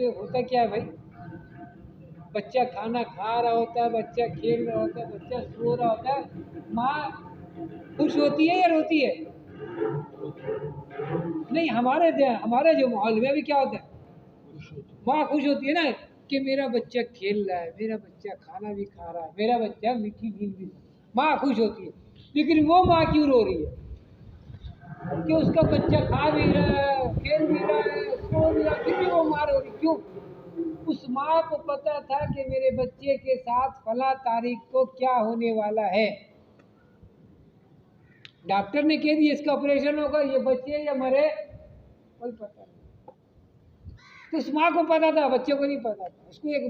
تو ہوتا کیا ہے بھائی، بچہ کھانا کھا رہا ہوتا ہے، بچہ کھیل رہا ہوتا ہے، بچہ سو رہا ہوتا ہے، ماں خوش ہوتی ہے یا روتی ہے؟ نہیں، ہمارے جو ماحول میں بھی کیا ہوتا ہے، ماں خوش ہوتی ہے نا کہ میرا بچہ کھیل رہا ہے، میرا بچہ کھانا بھی کھا رہا ہے، میرا بچہ میٹھی نیند بھی، ماں خوش ہوتی ہے۔ لیکن وہ ماں کیوں رو رہی ہے کہ اس کا بچہ کھا بھی رہا ہے، کھیل بھی رہا ہے، سو بھی رہا ہے، پھر بھی وہ ماں رو رہی کیوں؟ اس ماں کو پتا تھا کہ میرے بچے کے ساتھ فلاں تاریخ کو کیا ہونے والا ہے، ڈاکٹر نے کہہ دیا اس کا آپریشن ہوگا، یہ بچے یا مرے کوئی پتہ نہیں۔ تو اس ماں کو پتا تھا، بچے کو نہیں پتا تھا،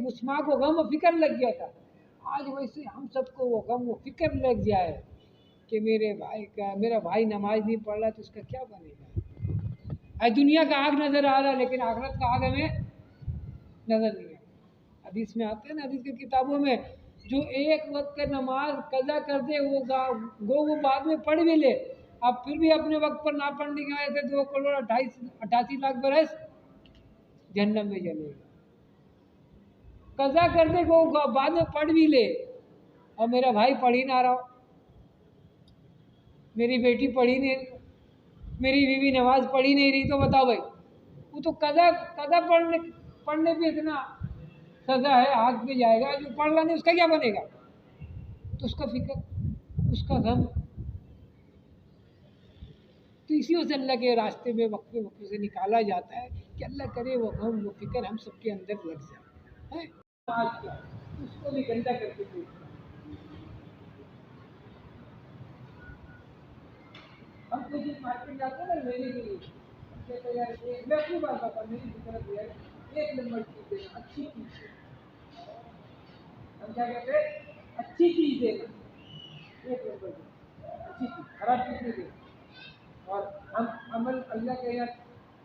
اس ماں کو غم و فکر لگ گیا تھا۔ آج ویسے ہم سب کو وہ غم و فکر لگ جائے کہ میرا بھائی نماز نہیں پڑھ رہا تو اس کا کیا بنے گا۔ دنیا کا آگ نظر آ رہا ہے لیکن آخرت کا آگ ہمیں نظر نہیں آتا۔ حدیث میں آتے ہیں نا، حدیث کی کتابوں میں، جو ایک وقت کا نماز قضا کر دے وہ بعد میں پڑھ بھی لے، اب پھر بھی اپنے وقت پر نہ پڑھنے کی وجہ سے 2,88,00,000 برس جہنم میں جلے گا۔ قضا کر دے وہ بعد میں پڑھ بھی لے، اور میرا بھائی پڑھ ہی نہ رہا ہو، میری بیٹی پڑھی نہیں رہی، میری بیوی نماز پڑھی نہیں رہی، تو بتاؤ بھائی، وہ تو قضا پڑھنے پہ اتنا سزا ہے، آگ پہ جائے گا، جو پڑھ رہا نہیں اس کا کیا بنے گا؟ تو اس کا فکر، اس کا غم، تو اسی وجہ سے اللہ کے راستے میں وقفے سے نکالا جاتا ہے کہ اللہ کرے وہ غم وہ فکر ہم سب کے اندر لگ جائے۔ اس کو بھی گندا کر کے دیکھنا۔ ہم کچھ دن مارکیٹ جاتے ہیں نا لینے کے لیے، ہم کہتے ہیں یار میں اپنی بات بتا، میری فکر ہے ایک نمبر چیز دینا، اچھی چیز دینا۔ ہم کیا کہتے ہیں؟ اچھی چیز دینا، ایک نمبر دینا، اچھی چیز، خراب چیز نہیں دینا۔ اور ہم عمل اللہ کے یہاں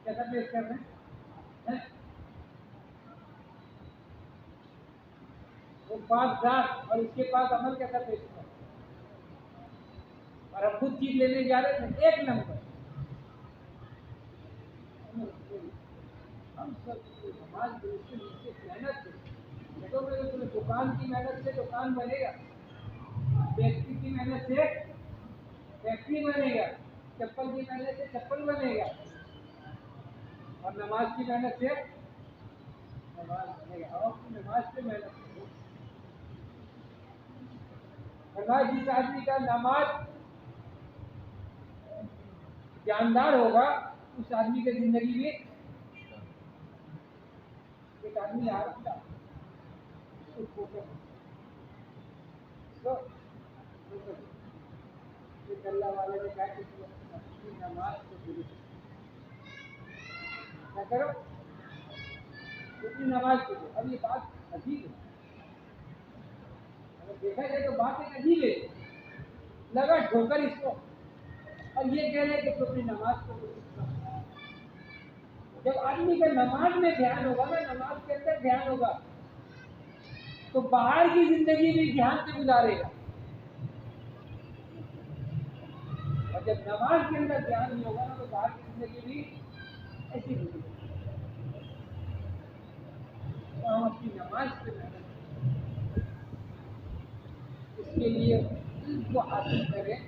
کیسا پیش کر رہے ہیں؟ وہ 5,000 اور اس کے پاس عمل کیسا پیش کر رہے ہیں؟ اور ہم خود چیز لینے جا رہے تھے ایک نمبر۔ ہم سب نماز درست نیچے محنت سے دیکھو، میرے تمہیں دکان کی محنت سے دکان بنے گا، فیکٹری کی محنت سے فیکٹری بنے گا، چپل کی محنت سے چپل بنے گا، اور نماز کی محنت سے نماز بنے گا۔ اور اپنی نماز سے محنت کرو۔ جس آدمی کا نماز جاندار ہوگا اس آدمی کی زندگی میں ایک آدمی آ رہا تھا، اللہ والے نے کہا کہ اپنی نماز کو درست کیا کرو، اپنی نماز کو دو۔ اب یہ بات عجیب ہے، اگر دیکھا جائے تو بات ایک عجیب ہے، لگا ٹھوکر اس کو، اور یہ کہہ رہے کہ تو اپنی نماز کو درست کرو۔ جب آدمی کا نماز میں دھیان ہوگا نا، نماز کے اندر دھیان ہوگا، تو باہر کی زندگی بھی دھیان سے گزارے گا، اور جب نماز کے اندر دھیان نہیں ہوگا نا تو باہر کی زندگی بھی ایسی گزرے گی۔ تو ہم اپنی نماز پہ محنت کریں، اس کے لیے علم کو حاصل کریں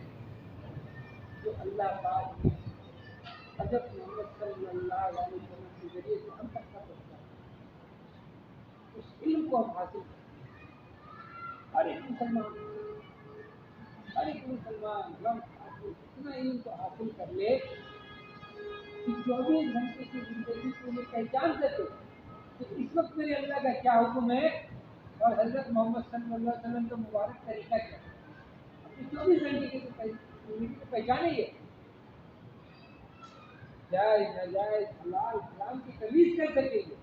جو اللہ پاک نے حضرت محمد صلی اللہ علیہ وسلم کے ذریعے سے ہم تک کا پہنچا ہے، اس علم کو ہم حاصل کریں۔ ہر ایک مسلمان اتنا علم کو حاصل کر لے کہ 24 گھنٹے کی زندگی کو یہ پہچان سکے کہ اس وقت میرے اللہ کا کیا حکم ہے اور حضرت محمد صلی اللہ علیہ وسلم کا مبارک طریقہ کیا ہے۔ اپنی 24 گھنٹے کی زندگی کو پہچانے گے، جائز ناجائز حلال حرام کی تمیز کر سکیں گے۔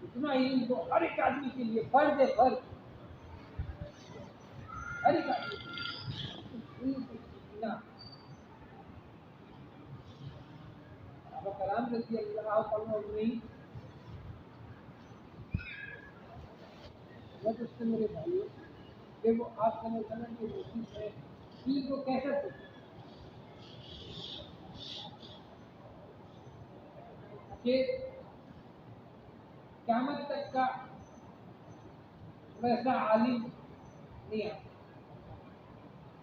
اتنا علم تو ہر ایک آدمی کے لیے فرض ہے، فرض ہر ایک آدمی کے لیے علم کو سیکھنا۔ صحابہ کرام رضی اللہ عنہ نہیں، بس اس سے میرے بھائیوں دیکھو آپ صلی اللہ علیہ وسلم کی روشنی ہے، علم کو کیسا سیکھیں؟ کہ قیامت تک کا ویسا عالم نہیں آتا،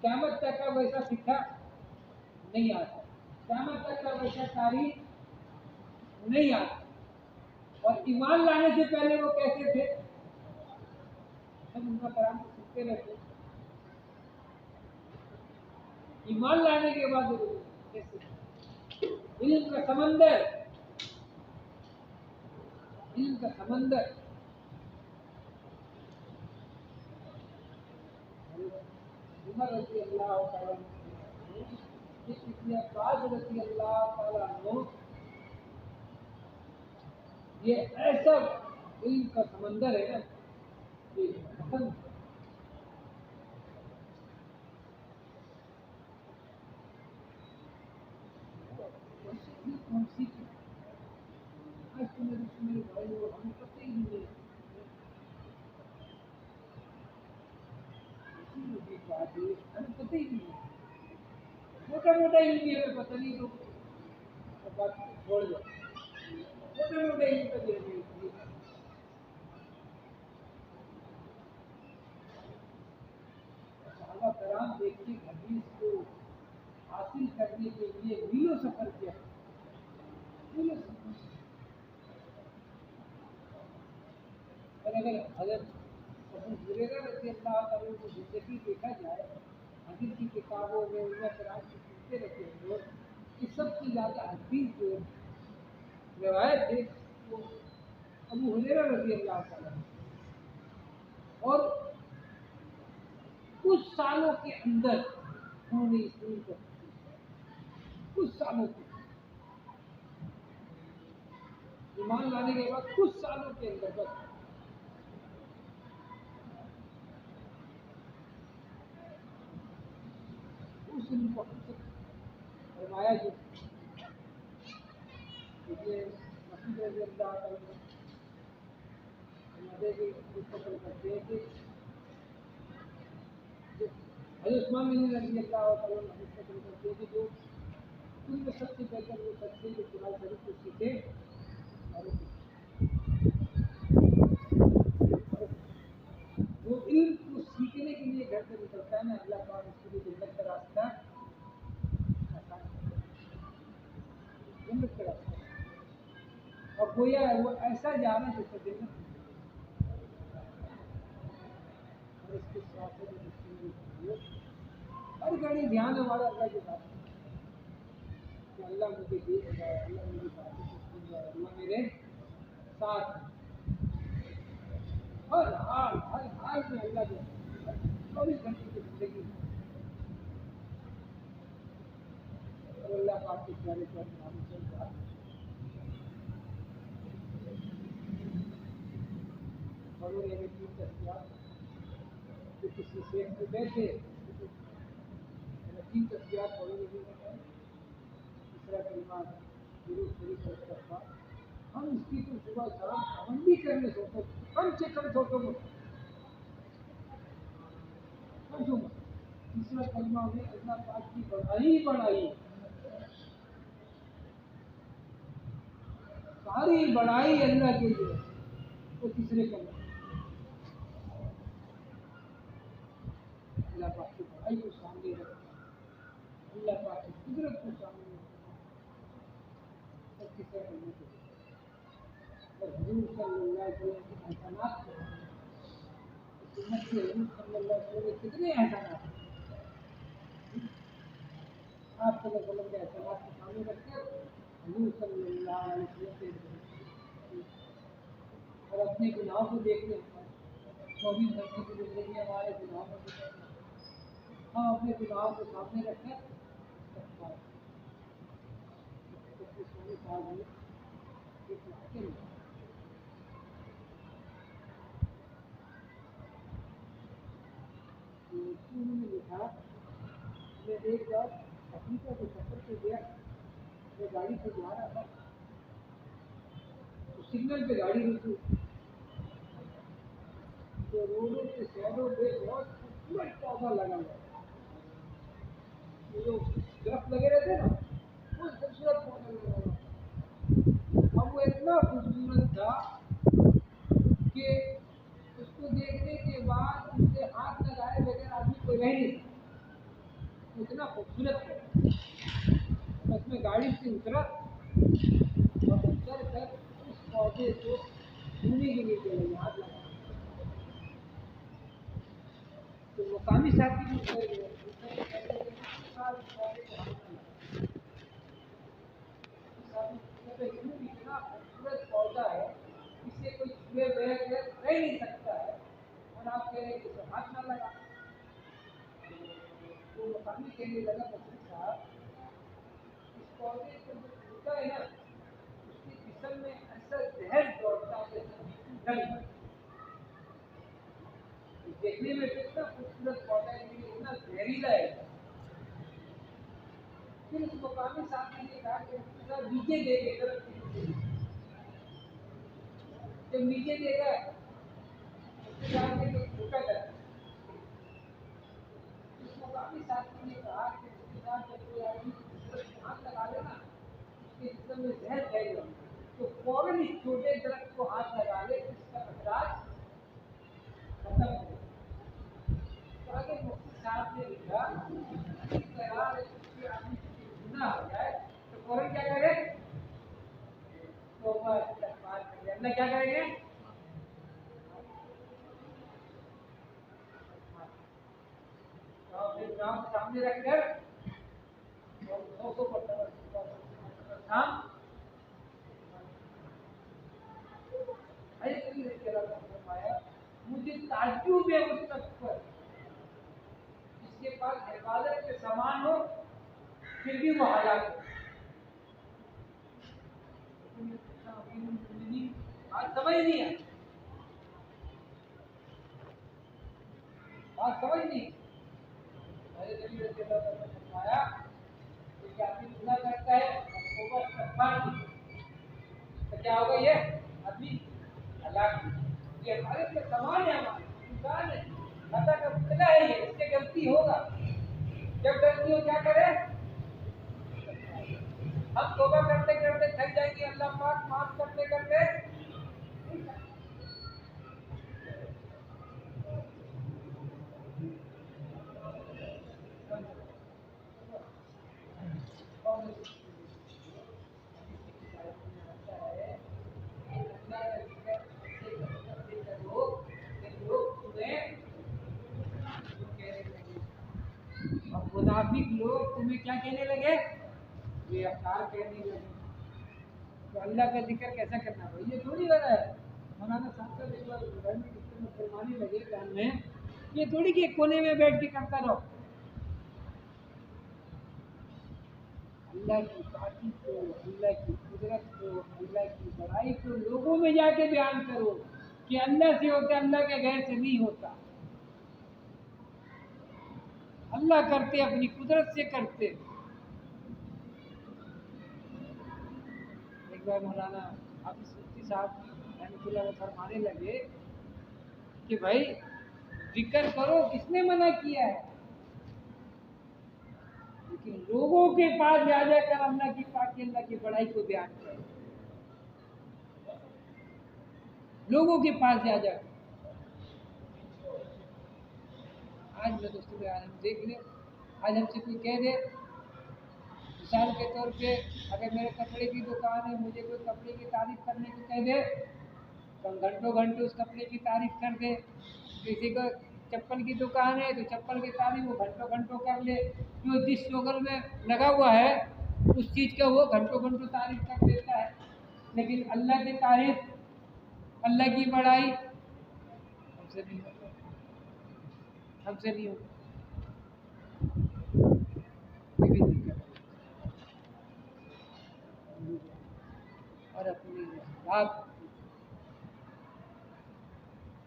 قیامت تک کا ویسا سکھا نہیں آتا، قیامت تک کا ویسا تاریخ نہیں آتا. اور ایمان لانے سے پہلے وہ کیسے تھے؟ ہم ان کا کلام سنتے رہتے. ایمان لانے کے بعد کیسے؟ علم کا سمندر، علم کا سمندر. عمر رضی اللہ تعالیٰ عنہ، عباس رضی اللہ تعالیٰ عنہ، یہ ایسا علم کا سمندر ہے نا کہ میرے بھائی ہم پتہ ہی نہیں ہے، ہمیں پتہ ہی نہیں ہے، موٹا موٹا علم بھی ہمیں پتہ نہیں، تو بات چھوڑ دو، موٹا موٹا علم کا بھی ہمیں صحابہ کرام دیکھیے حدیث کو حاصل کرنے کے لیے میلوں سفر کیا، میلوں سفر. اور اگر حضرت ابو ہریرہ رضی اللہ تعالیٰ کی زندگی دیکھا جائے، حدیث کی کتابوں میں علماء کرام سے سنتے رہتے ہیں لوگ کہ سب سے زیادہ حدیث جو روایت ہے وہ ابو ہریرہ رضی اللہ تعالیٰ. اور کچھ سالوں کے اندر انہوں نے اسلام کو، کچھ سالوں کے ایمان لانے کے بعد کچھ سالوں کے اندر بس اس علم کو فرمایا. جو دیکھیے مسعود رضی اللہ تعالیٰ کرتے ہیں کہ حضرت عثمان بن رضی اللہ تعالیٰ کرتے ہیں کہ جو ان میں سب سے بہتر وہ سچے جو قرآن شریف کو سیکھے اور وہ علم کو سیکھنے کے لیے گھر سے نکلتا ہے نا، اللہ پاک اس کے لیے جنت کا راستہ، جنت کا راستہ. اور گویا وہ ایسا جانا جیسے جنت، اور اس کے ساتھ ہر گھڑی دھیان ہمارا اللہ کے ساتھ کہ اللہ مجھے دیکھ رہا ہے، اللہ میری باتیں سن رہا ہے، اللہ میرے ساتھ ہر حال میں اللہ جو 24 گھنٹے کی زندگی اور اللہ پاک کے پیارے پیارے نام سے اور وہ ایک چیز دستیاب کہ کسی شیخ کو بیٹھے تین تصویرات پڑھو گے دوسرا کلمات ضرور شریف کرتا. ہم اس کی تو صبح شام پابندی کرنے سوچو، کم سے کم سوچو گے تیسرا کلمہ میں اللہ پاک کی بڑائی، ساری بڑائی اللہ کے لیے. تو تیسرے کلمہ اللہ پاک کی بڑائی کو سامنے رکھا، اللہ پاک کی قدرت کو سامنے اور تیسرا کلمہ کو اور حضور صلی اللہ علیہ وسلم کے احسانات کو، حکومت کے حضور صلی اللہ علیہ وسلم کے کتنے احسانات ہیں، آپ صلی اللہ علیہ وسلم کے احسانات کو سامنے رکھ کر حضور صلی اللہ علیہ وسلم کے اور اپنے گناہوں کو دیکھتے ہیں. 24 گھنٹے کی زندگی ہمارے گناہوں کو دیکھتے ہیں، ہم اپنے گناہوں کو سامنے رکھ کر لکھا. میں ایک بار افریقہ کے سفر پہ گیا، میں گاڑی سے جا رہا تھا تو سگنل پہ گاڑی رکی، تو روڈوں کے سائڈوں پہ بہت خوبصورت پودا لگا ہوا، جو درخت لگے رہتے نا وہ خوبصورت پودا لگا ہوا. اب وہ اتنا خوبصورت تھا کہ اس کو دیکھنے کے بعد اس سے ہاتھ لگائے بغیر آدمی کوئی رہ نہیں سکتا، اتنا خوبصورت ہے۔ بس میں گاڑی سے اترا اور اتر کر اس پودے کو چھونے کے لیے چلے ہاتھ لگا تو مقامی ساتھی بھی اتر گئے، اتنا خوبصورت پودا ہے اس سے کوئی چھوئے بغیر رہ نہیں سکتا ہے، اور آپ کہہ رہے ہیں کہ اسے ہاتھ نہ لگا۔ وہ مقامی کہنے لگا بچے صاحب اس پودے کو جو چھوٹا ہے نا اس کے جسم میں ایسا زہر دوڑتا ہے کہ دیکھنے میں کتنا خوبصورت پودا ہے لیکن اتنا زہریلا ہے۔ پھر اس مقامی ساتھی نے کہا کہ نیچے دے کے طرف جب نیچے دے گا اس کے بعد میں چھوٹا کر اس مقامی ساتھی نے کہا کہ اس کے ساتھ جب کوئی آدمی ہاتھ لگا لے نا اس کے جسم میں زہر پھیل گا تو فوراً اس چھوٹے درخت کو ہاتھ لگا لے اس کا اثرات ختم ہو جائے۔ تو آگے مفتی صاحب نے لکھا اس طرح کسی آدمی سے گناہ ہو جائے تو فوراً کیا کرے؟ توبہ استغفار کرے۔ اللہ کیا کریں گے؟ گاؤں کے سامنے رکھ کر مجھے تعجب ہے اس شخص پر جس کے پاس حفاظت کے سامان ہو پھر بھی وہ ہلاک ہو۔ بات سمجھ نہیں ہے، بات سمجھ نہیں۔ فرمایا کہ آدمی گناہ کرتا ہے توبہ استغفار کی تو کیا ہوگا؟ یہ آدمی ہلاک، یہ ہمارے لیے سامان ہے، ہمارے انسان ہے، خطا کا مبتلا ہے، یہ اس سے غلطی ہوگا۔ جب غلطی ہو کیا کرے؟ ہم توبہ کرتے کرتے تھک جائیں گے، اللہ پاک معاف کرتے کرتے منافق لوگ تمہیں کیا کہنے لگے؟ یہ افکار کہنے لگے۔ تو اللہ کا ذکر کیسا کرنا ہو یہ تھوڑی ہو رہا ہے۔ مولانا صاحب کا ایک بار گھر میں کس طرح فرمانے لگے کام میں یہ تھوڑی کہ کونے میں بیٹھ کے کرتا رہو، اللہ کی طاقت کو، اللہ کی قدرت کو، اللہ کی بڑائی کو لوگوں میں جا کے بیان کرو کہ اللہ سے ہوتا، اللہ کے غیر سے نہیں ہوتا۔ اللہ کرتے اپنی قدرت سے کرتے۔ ایک بار مولانا حافظ مفتی صاحب رحمۃ اللہ علیہ فرمانے لگے کہ بھائی ذکر کرو، کس نے منع کیا ہے؟ لیکن لوگوں کے پاس جا جا کر اللہ کی پاکی، اللہ کی بڑائی کو بیان کرو، لوگوں کے پاس جا جا کر۔ آج میں دوستوں کے عالم دیکھ لیں، آج ہم سے کوئی کہہ دے، مثال کے طور پہ اگر میرے کپڑے کی دکان ہے، مجھے کوئی کپڑے کی تعریف کرنے کو کہہ دے تو ہم گھنٹوں گھنٹوں اس کپڑے کی تعریف کر دے۔ کسی کو چپل کی دکان ہے تو چپل کی تعریف وہ گھنٹوں گھنٹوں کر لے، جو جس شوگر میں لگا ہوا ہے اس چیز کا وہ گھنٹوں گھنٹوں تعریف کر دیتا ہے۔ لیکن اللہ کی تعریف، اللہ کی بڑائی ہم سے نہیں ہوتا، ہم سے نہیں ہوتا۔ اور اپنی اخلاق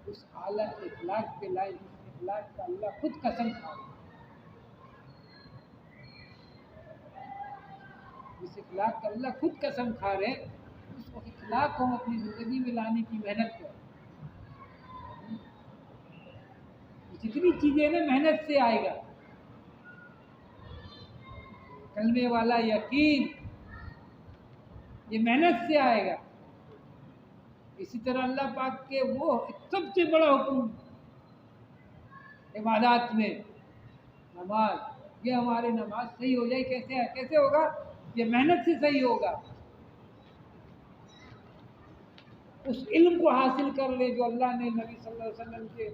اس اعلیٰ اخلاق کے لائق، اس اخلاق کا اللہ خود قسم کھا رہا ہے، جس اخلاق کا اللہ خود قسم کھا رہے ہیں اس اخلاق کو ہم اپنی زندگی میں لانے کی محنت کریں۔ جتنی چیزیں نا محنت سے آئے گا، کلمے والا یقین یہ محنت سے آئے گا، اسی طرح اللہ پاک کے وہ سب سے بڑا حکم عبادات میں نماز، یہ ہماری نماز صحیح ہو جائے کیسے ہوگا؟ یہ محنت سے صحیح ہوگا. اس علم کو حاصل کر لے جو اللہ نے نبی صلی اللہ علیہ وسلم کے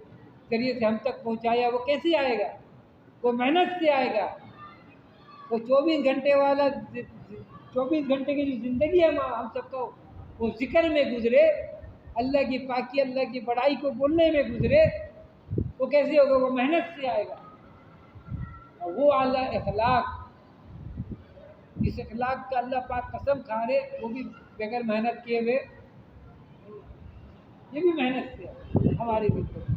ذریعے سے ہم تک پہنچایا. وہ کیسے آئے گا؟ وہ محنت سے آئے گا. وہ 24 گھنٹے والا 24 گھنٹے کی جو زندگی ہے ہم سب کو وہ ذکر میں گزرے، اللہ کی پاکی اللہ کی بڑائی کو بولنے میں گزرے. وہ کیسے ہوگا؟ وہ محنت سے آئے گا. اور وہ اعلیٰ اخلاق، اس اخلاق کا اللہ پاک قسم کھا رہے، وہ بھی بغیر محنت کیے ہوئے، یہ بھی محنت سے ہے ہماری زندگی.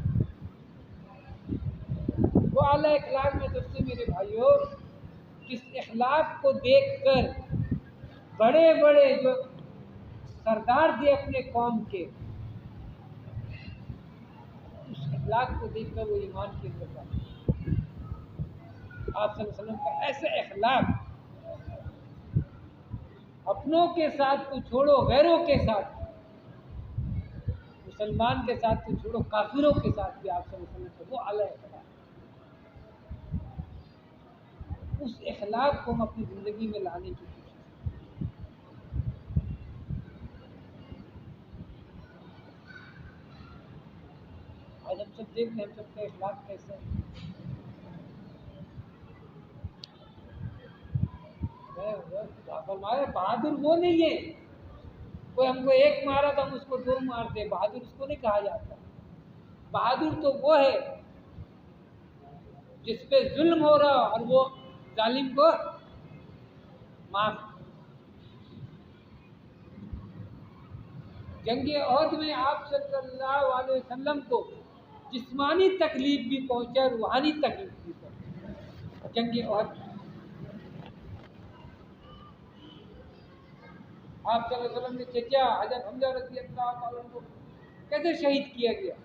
وہ اعلیٰ اخلاق میں سب سے میرے بھائیوں، اس اخلاق کو دیکھ کر بڑے بڑے جو سردار تھے اپنے قوم کے، اس اخلاق کو دیکھ کر وہ ایمان کے اندر آتے. آپ صلی اللہ علیہ وسلم کا ایسا اخلاق، اپنوں کے ساتھ تو چھوڑو غیروں کے ساتھ، مسلمان کے ساتھ تو چھوڑو کافروں کے ساتھ بھی آپ صلی اللہ علیہ وسلم کا وہ اعلیٰ اخلاق. اس اخلاق کو ہم اپنی زندگی میں لانے کی کوشش کریں. آج ہم سب دیکھ لیں ہم سب کا اخلاق کیسا ہے. فرمایا بہادر وہ نہیں ہے کوئی ہم کو ایک مارا تو ہم اس کو 2 مارتے. بہادر اس کو نہیں کہا جاتا. بہادر تو وہ ہے جس پہ ظلم ہو رہا اور وہ ظالم کو معاف. جنگ احد میں آپ صلی اللہ علیہ وسلم کو جسمانی تکلیف بھی پہنچا، روحانی تکلیف بھی پہنچا. جنگ احد آپ صلی اللہ علیہ وسلم نے چچا حضرت حمزہ رضی اللہ تعالیٰ عنہ کو کیسے شہید کیا گیا.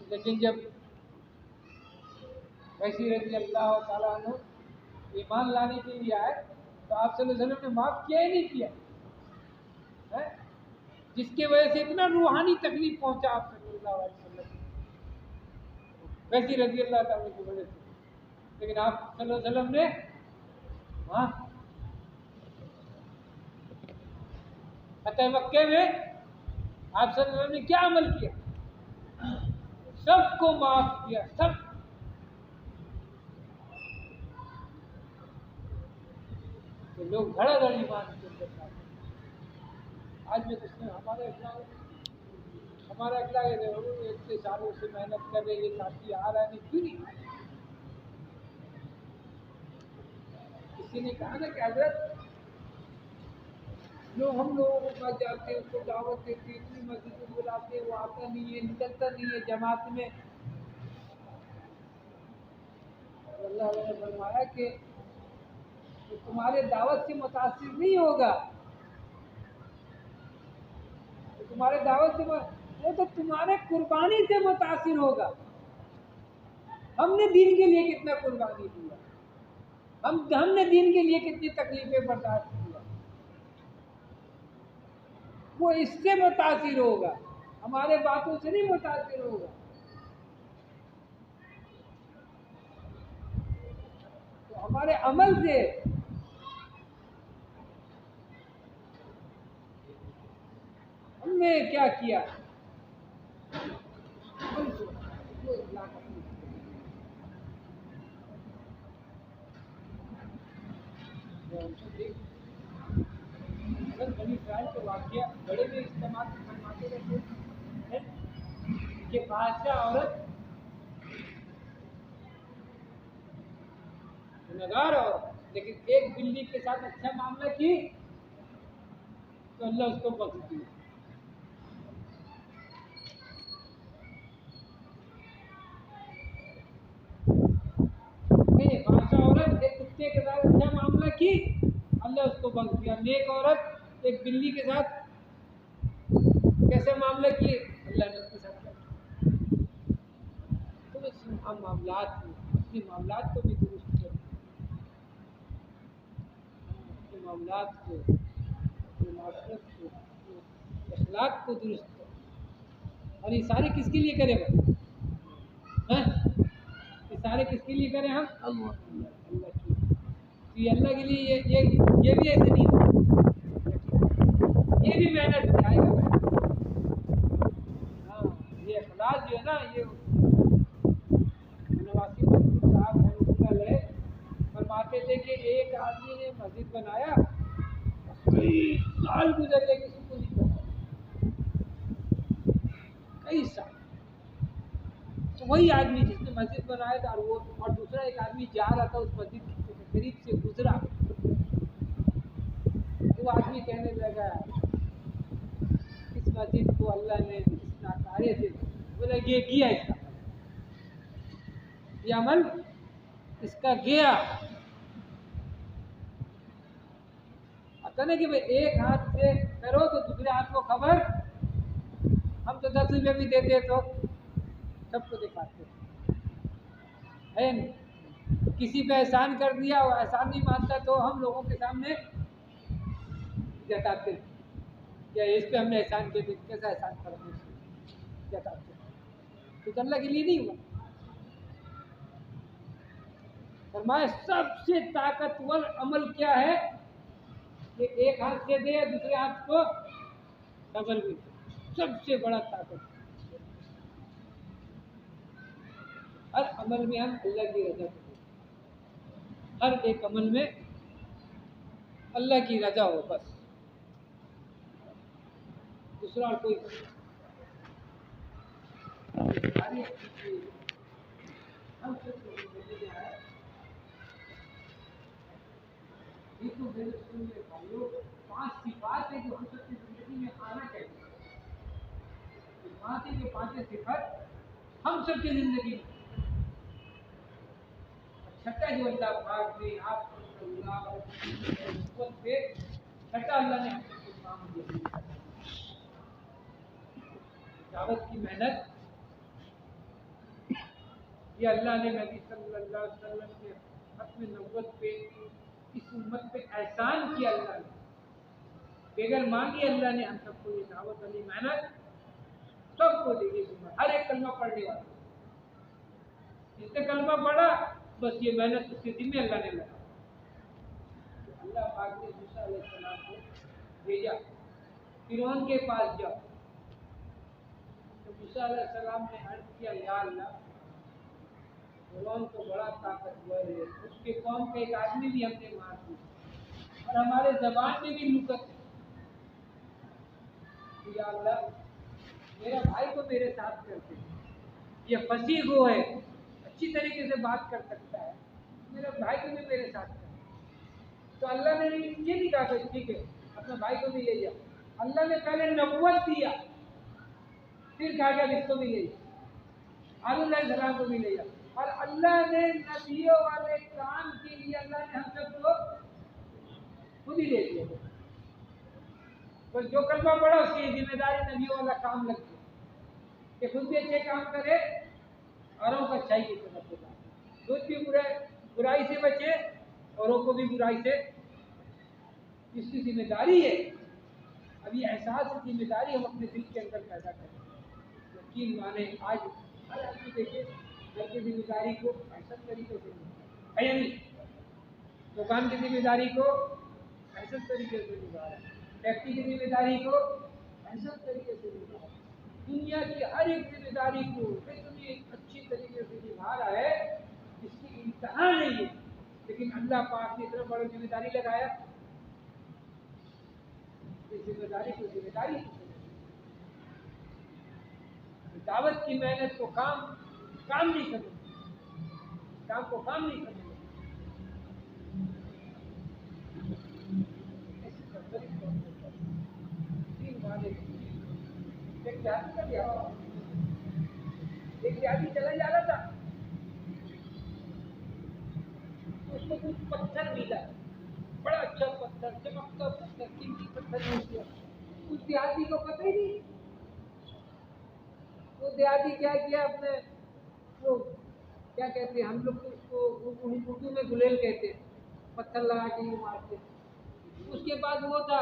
لیکن جب ویسی رضی اللہ تعالیٰ عنہ ایمان لانے کے لیے آئے تو آپ صلی اللہ علیہ وسلم نے معاف کیا ہی نہیں کیا، جس کی وجہ سے اتنا روحانی تکلیف پہنچا آپ صلی اللہ علیہ وسلم ویسی رضی اللہ تعالیٰ کی وجہ سے. لیکن آپ صلی اللہ علیہ وسلم نے فتح مکہ میں آپ صلی اللہ علیہ وسلم نے کیا عمل کیا؟ سب کو معاف کیا. سب تو لوگ گھڑا گھڑ ایمان کے اندر آتے. آج میں کچھ نہیں، ہمارا اخلاق ہے اتنے سالوں سے محنت کر رہے، یہ ساتھی آ رہا ہے نہیں، کیوں نہیں؟ کسی نے کہا نا کہ حضرت جو ہم لوگوں کو پاس جاتے ہیں اس کو دعوت دیتے ہیں، اتنی مسجد کو بلاتے ہیں، وہ آتا نہیں ہے، نکلتا نہیں ہے جماعت میں. اللہ نے فرمایا کہ تمہارے دعوت سے متاثر نہیں ہوگا، تمہارے دعوت سے وہ تو تمہارے قربانی سے متاثر ہوگا. ہم نے دین کے لیے کتنا قربانی دیا، ہم نے دین کے لیے کتنی تکلیفیں برداشت کیا، وہ اس سے متاثر ہوگا، ہمارے باتوں سے نہیں متاثر ہوگا. تو ہمارے عمل سے ہم نے کیا کیا. بنی اسرائیل کا واقعہ بڑے میں استعمال فرماتے رہتے کہ بادشاہ عورت گنہگار عورت لیکن ایک بلی کے ساتھ اچھا معاملہ کی تو اللہ اس کو بخش دیا. بادشاہ عورت ایک کتے کے ساتھ اچھا معاملہ کی اللہ اس کو بخش دیا. نیک عورت ایک بلی کے ساتھ کیسے معاملہ کیے اللہ نے اس کے ساتھ کیا. تو اس معاملات میں اپنے معاملات کو بھی درست کریں، اپنے معاملات کو، اپنے معاشرت کو اخلاق کو درست کرو. اور یہ سارے کس کے لیے کریں بھائی؟ یہ سارے کس کے لیے کریں ہم؟ اللہ کے لیے. تو یہ اللہ کے لیے یہ بھی ایسے نہیں ہوگا. یہ بھی محنت سے آئے گا. ہاں یہ اخلاص جو ہے نا، یہ نواسی مسجد صاحب رحمۃ اللہ علیہ فرماتے تھے کہ ایک آدمی نے مسجد بنایا، کئی سال گزر گئے کسی کو نہیں پتا، کئی سال. تو وہی آدمی جس نے مسجد بنایا تھا اور دوسرا ایک آدمی جا رہا تھا اس مسجد کے قریب سے گزرا، تو وہ آدمی کہنے لگا اس مسجد کو اللہ نے اس ناکارے سے بولا یہ کیا، اس کا یہ عمل اس کا گیا. آتا نا کہ بھائی ایک ہاتھ سے کرو تو دوسرے ہاتھ کو خبر. ہم تو 10 روپے بھی دیتے تو سب کو دکھاتے ہے نہیں. کسی پہ احسان کر دیا وہ احسان نہیں مانتا تو ہم لوگوں کے سامنے جتاتے کیا اس پہ ہم نے احسان کیا، کیسا احسان کرتے جتاتے. تو اللہ کے لیے نہیں ہوا. فرمایا سب سے طاقتور عمل کیا ہے کہ ایک ہاتھ سے دے دوسرے ہاتھ کو خبر بھی دے. سب سے بڑا طاقت. ہر عمل میں ہم اللہ کی رضا کریں، ہر ایک عمل میں اللہ کی رضا ہو بس، دوسرا اور کوئی ہم سب کو زندگی میں ہے. یہ تو میرے سن میں بھائیوں 5 صفات ہے جو ہم سب کی زندگی میں آنا چاہیے. 5 کے 5 صفات ہم سب کی زندگی میں. چھٹا جو اللہ پاک نے آپ کو چھٹا اللہ نے ہم سب کو کام دیا دعوت کی محنت. یہ اللہ نے نبی صلی اللہ علیہ وسلم کے ختم نبوت پہ اس امت پہ احسان کیا. اللہ نے بغیر مانگے اللہ نے ہم سب کو یہ دعوت علی محنت سب کو دے دی. ہر ایک کلمہ پڑھنے والا جس نے کلمہ پڑھا بس یہ محنت اس کے ذمہ اللہ نے لگا. اللہ پاک نے موسیٰ علیہ السلام کو بھیجا فرعون کے پاس جاؤ. تو موسیٰ علیہ السلام نے عرض کیا یا اللہ فرعون تو بڑا طاقتور ہے، اس کے قوم کا ایک آدمی بھی ہم نے مار دیا اور ہمارے زبان میں بھی لکت ہے. یا اللہ میرا بھائی تو میرے ساتھ کرتے یہ فصیح گو ہے، اچھی طریقے سے بات کر سکتا ہے، میرا بھائی تو بھی میرے ساتھ کرتا. تو اللہ نے یہ نہیں کہا کہ ٹھیک ہے اپنے بھائی کو بھی لے جاؤ. اللہ نے پہلے نبوت دیا پھر کہا کہ اس کو بھی لے جاؤ، ہارون علیہ السلام کو بھی لے جاؤ. اور اللہ نے نبیوں والے کام کے لیے اللہ نے ہم سب کو خود ہی لے دیا. بس جو کلمہ پڑھا اس کی ذمہ داری نبیوں والا کام لگ گیا کہ خود بھی اچھے کام کرے اوروں کو اچھائی کی طرف ہوگا، خود بھی برائی سے بچے اوروں کو بھی برائی سے. اس کی ذمہ داری ہے. اب یہ احساس ذمہ داری ہم اپنے دل کے اندر پیدا کریں. یقین مانے آج ہر آدمی دیکھے گھر کی ذمہ داری کو احسن طریقے سے ہے یا نہیں، دکان کی ذمہ داری کو احسن طریقے سے نبھا رہا ہے، فیکٹری کی ذمہ داری کو احسن طریقے سے نبھا رہا ہے. دنیا کی ہر ایک ذمہ داری کو اتنی اچھی طریقے سے نبھا رہا ہے جس کی انتہا نہیں ہے. لیکن اللہ پاک نے اتنا بڑا ذمہ داری لگایا، اس ذمہ داری کو ذمہ داری دعوت کی محنت کو کام نہیں کرنا، کام کو کام نہیں کرنا. ایک دیہاتی چلا جا رہا تھا، اس کو کچھ پتھر ملا، بڑا اچھا پتھر، چمکتا پتھر، قیمتی پتھر مل گیا. اس دیہاتی کو پتہ ہی نہیں. وہ دیہاتی کیا کیا اپنے وہ کیا کہتے ہیں ہم لوگ اس کو اردو میں گلیل کہتے ہیں، پتھر لگا کے مارتے. اس کے بعد وہ تھا